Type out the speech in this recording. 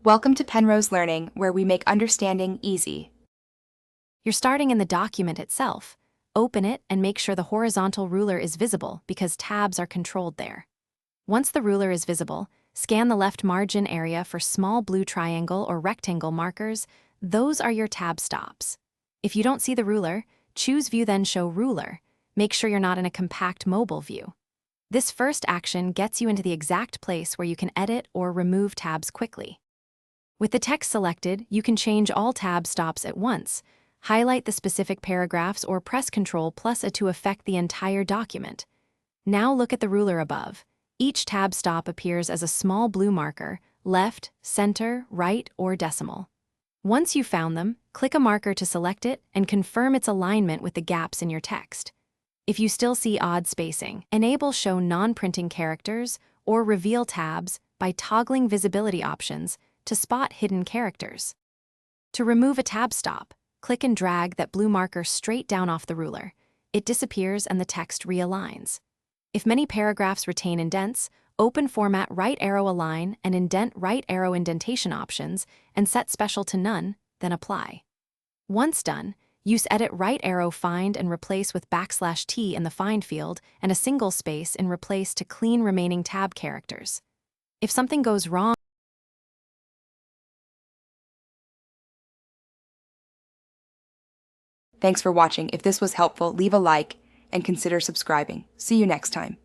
Welcome to Penrose Learning, where we make understanding easy. You're starting in the document itself. Open it and make sure the horizontal ruler is visible because tabs are controlled there. Once the ruler is visible, scan the left margin area for small blue triangle or rectangle markers. Those are your tab stops. If you don't see the ruler, choose View then Show Ruler. Make sure you're not in a compact mobile view. This first action gets you into the exact place where you can edit or remove tabs quickly. With the text selected, you can change all tab stops at once, highlight the specific paragraphs, or press Ctrl+A to affect the entire document. Now look at the ruler above. Each tab stop appears as a small blue marker, left, center, right, or decimal. Once you've found them, click a marker to select it and confirm its alignment with the gaps in your text. If you still see odd spacing, enable Show Non-Printing Characters or Reveal Tabs by toggling visibility options to spot hidden characters. To remove a tab stop, click and drag that blue marker straight down off the ruler. It disappears and the text realigns. If many paragraphs retain indents, open Format Right Arrow Align and Indent Right Arrow Indentation options and set Special to None, then Apply. Once done, use Edit Right Arrow Find and Replace with \T in the Find field and a single space in Replace to clean remaining tab characters. If something goes wrong, Thanks for watching. If this was helpful, leave a like and consider subscribing. See you next time.